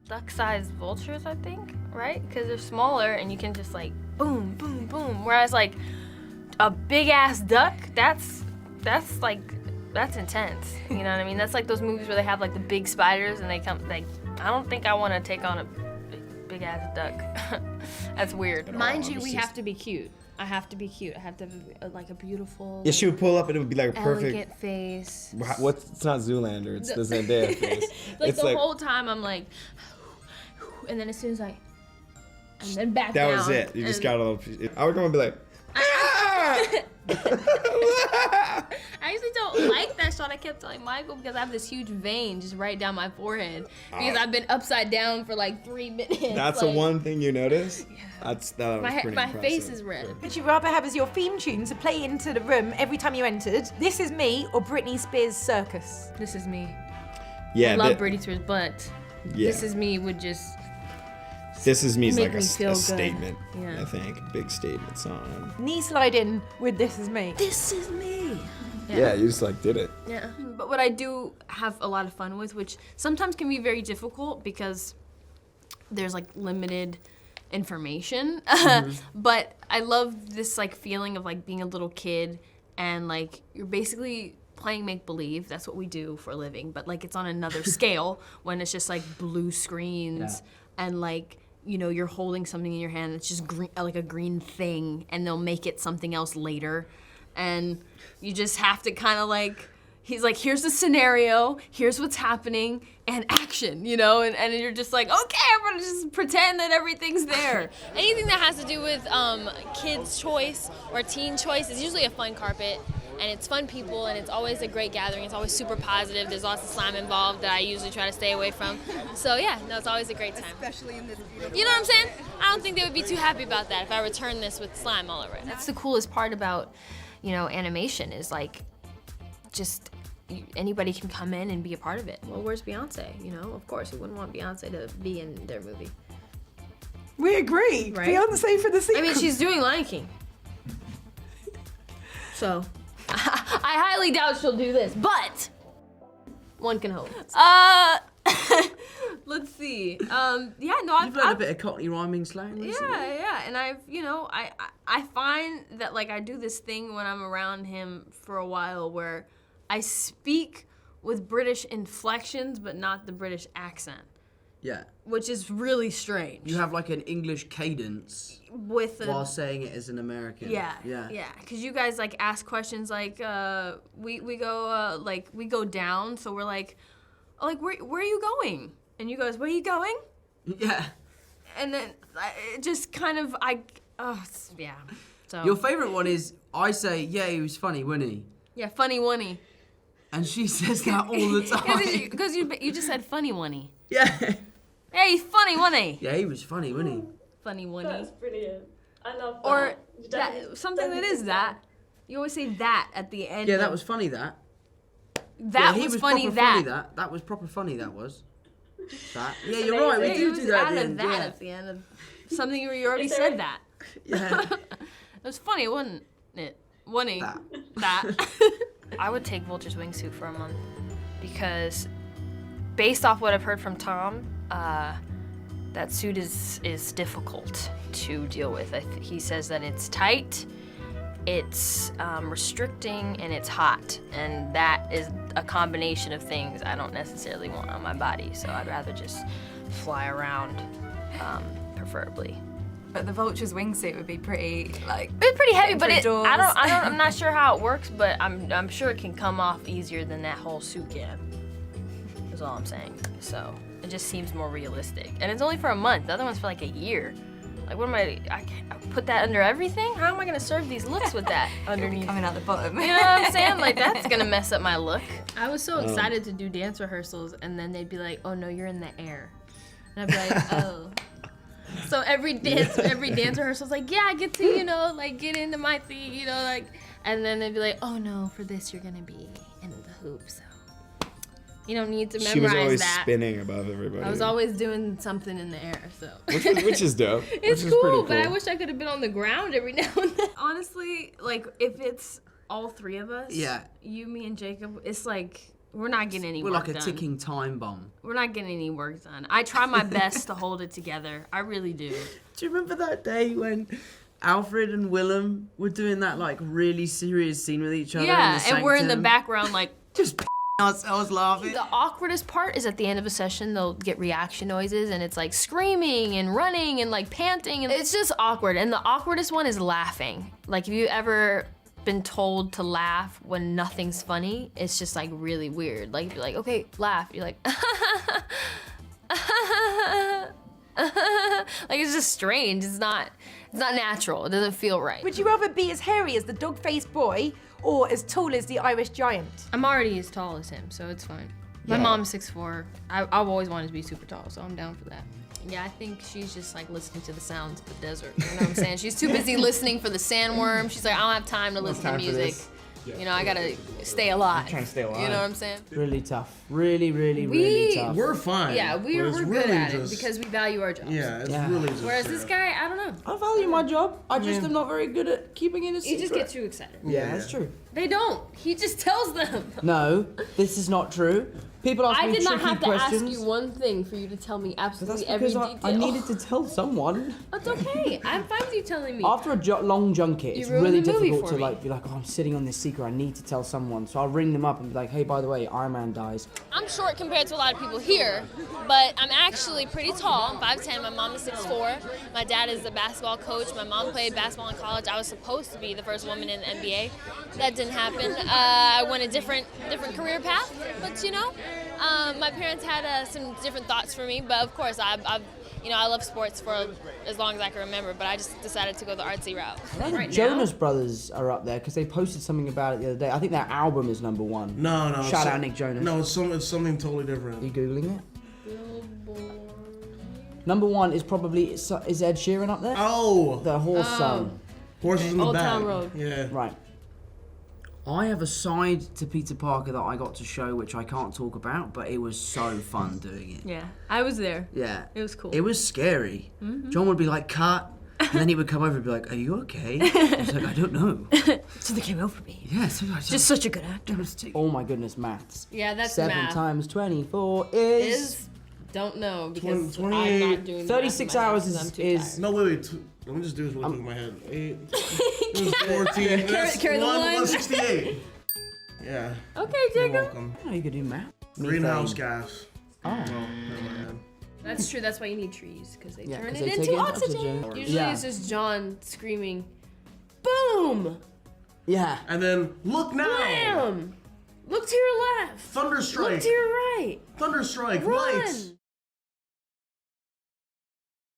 duck-sized vultures, I think, right? Because they're smaller and you can just like boom, boom, boom. Whereas like a big-ass duck, that's intense. You know what I mean? That's like those movies where they have like the big spiders and they come, like, I don't think I want to take on a big-ass duck. That's weird. Mind you, we have to be cute. I have to be cute. I have to have like a beautiful. Yeah, she would pull up and it would be like a perfect. Elegant face. It's not Zoolander. It's the Zendaya face. Like it's the whole time I'm like, and then as soon as I, and then back that down. was it. You just got a little. I would come and be like. I usually don't like that shot. I kept telling Michael because I have this huge vein just right down my forehead because I've been upside down for like 3 minutes. That's like, the one thing you notice? Yeah. That was pretty my impressive. face is red. Would you rather have as your theme tune to play into the room every time you entered, This Is Me or Britney Spears' Circus? This is me. Yeah, I love Britney Spears, but yeah. This Is Me would just. This Is Me is make like me feel a good. statement, Yeah. I think. A big statement song. Knee slide in with This Is Me. This is me. Yeah, you just like did it. Yeah. But what I do have a lot of fun with, which sometimes can be very difficult because there's like limited information. But I love this like feeling of like being a little kid and like you're basically playing make-believe. That's what we do for a living. But like it's on another scale when it's just like blue screens and like, you know, you're holding something in your hand that's just green, like a green thing, and they'll make it something else later. And you just have to kind of like, he's like, here's the scenario, here's what's happening, and action, you know? And you're just like, okay, I'm gonna just pretend that everything's there. Anything that has to do with kids' choice or teen choice is usually a fun carpet, and it's fun people, and it's always a great gathering. It's always super positive. There's lots of slime involved that I usually try to stay away from. So yeah, no, it's always a great time. Especially in this beautiful. You know what I'm saying? I don't think they would be too happy about that if I return this with slime all over it. That's the coolest part about, you know, animation is like, just anybody can come in and be a part of it. Well, where's Beyonce? You know, of course, we wouldn't want Beyonce to be in their movie. We agree. Right? Beyonce for the sequel. I mean, she's doing Lion King. So, I highly doubt she'll do this, but one can hope. Let's see. Yeah, no, You've learned a bit of Cockney rhyming slang recently. Yeah, and I've, you know, I find that like I do this thing when I'm around him for a while where I speak with British inflections but not the British accent. Yeah. Which is really strange. You have like an English cadence with while saying it as an American. Yeah. Because you guys like ask questions like we go down, so we're like where are you going? And you guys, where are you going? Yeah. And then it just kind of yeah. So Your favorite one is I say, yeah, he was funny, wasn't he? Yeah, funny one-y. And she says that all the time. Because you just said funny one-y. Yeah. Hey, funny one-y. Yeah, he was funny, wasn't he? Funny one-y. That's brilliant. I love that. Or something that is that. You always say that at the end. Yeah, that was funny, that. That yeah, was funny, that. That was proper funny, that was. That. Yeah, you're right, we do that at the end. That at the end of something you already said that. Yeah. It was funny, wasn't it? One-y. That. I would take Vulture's wingsuit for a month because based off what I've heard from Tom, that suit is difficult to deal with. He says that it's tight, it's restricting, and it's hot. And that is a combination of things I don't necessarily want on my body. So I'd rather just fly around, preferably. But the Vulture's wingsuit would be pretty, like... It's pretty heavy, but indoors. I'm not sure how it works, but I'm sure it can come off easier than that whole suit can. Is all I'm saying. So it just seems more realistic, and it's only for a month. The other one's for like a year. Like, what am I put that under everything? How am I gonna serve these looks with that underneath? Coming out the bottom. You know what I'm saying? Like, that's gonna mess up my look. I was so excited to do dance rehearsals, and then they'd be like, "Oh no, you're in the air," and I'd be like, "Oh." So every dance rehearsal was like, yeah, I get to, you know, like get into my thing, you know, like, and then they'd be like, oh no, for this you're gonna be in the hoop, so you don't need to memorize that. She was always spinning above everybody. I was always doing something in the air, so. Which is dope. It's which is cool, pretty but I wish I could have been on the ground every now and then. Honestly, like if it's all three of us, Yeah. you, me, and Jacob, it's like We're not getting any We're work like a done. ticking time bomb. We're not getting any work done. I try my best to hold it together. I really do. Do you remember that day when Alfred and Willem were doing that like really serious scene with each other? Yeah, in the and we're in the sanctum? background like. Just ourselves laughing. The awkwardest part is at the end of a session, they'll get reaction noises and it's like screaming and running and like panting. And it's just awkward. And the awkwardest one is laughing. Like, have you ever been told to laugh when nothing's funny? It's just like really weird. Like, you're like, okay, laugh. You're like, like, it's just strange. It's not natural. It doesn't feel right. Would you rather be as hairy as the dog-faced boy or as tall as the Irish giant? I'm already as tall as him, so it's fine. My mom's 6'4". I've always wanted to be super tall, so I'm down for that. Yeah, I think she's just like listening to the sounds of the desert. You know what I'm saying? She's too busy listening for the sandworm. She's like, I don't have time to listen to music. You know, I gotta stay alive. trying to stay alive. You know what I'm saying? Really tough. Really, really tough. We're fine. Yeah, but we're it's good really at just, it because we value our jobs. Yeah, it's Yeah. really just. Whereas this guy, I don't know. I value my job. I just am not very good at keeping it a secret. You just get too excited. Yeah, that's true. They don't. He just tells them. No, this is not true. People ask I me did not tricky have to questions. ask you one thing for you to tell me That's absolutely every because detail. I needed to tell someone. That's okay. I'm fine with you telling me. After a long junket, it's ruined really the movie difficult for to me. like be like, oh, I'm sitting on this secret. I need to tell someone. So I'll ring them up and be like, hey, by the way, Iron Man dies. I'm short compared to a lot of people here, but I'm actually pretty tall. I'm 5'10". My mom is 6'4". My dad is a basketball coach. My mom played basketball in college. I was supposed to be the first woman in the NBA. That didn't happen. I went a different career path, but you know, my parents had some different thoughts for me. But of course, I love sports for as long as I can remember. But I just decided to go the artsy route. The Jonas Brothers are up there because they posted something about it the other day. I think their album is #1. No. Shout out Nick Jonas. No, it's something totally Are different. you googling it? #1 is probably is Ed Sheeran up there? Oh, The Horse Song. horses in the Old back. Town Road. Yeah. Right. I have a side to Peter Parker that I got to show, which I can't talk about, but it was so fun doing it. Yeah, I was there. Yeah. It was cool. It was scary. John would be like, cut. And then he would come over and be like, are you okay? I was like, I don't know. So they came over me. Yeah, so I Just such a good actor. Oh my goodness, maths. Yeah, that's 7 math. times 24 is... Is don't know because 28. I'm not doing 36 math in my head hours 'cause I'm is... too is tired. No, wait. Let me just do this really quick in my head. 8. It was 14. That's carry the one. 168. Yeah. Okay, You're Jacob. welcome. Oh, you could do math. Greenhouse Methane. gas. Oh. Well, never mind. That's true. That's why you need trees because they Yeah, turn 'cause it they take into it into oxygen. oxygen. Usually Yeah. it's just John screaming, "Boom! Yeah. And then look now. Bam! Look to your left. Thunderstrike. Look to your right. Thunderstrike. Run! Lights.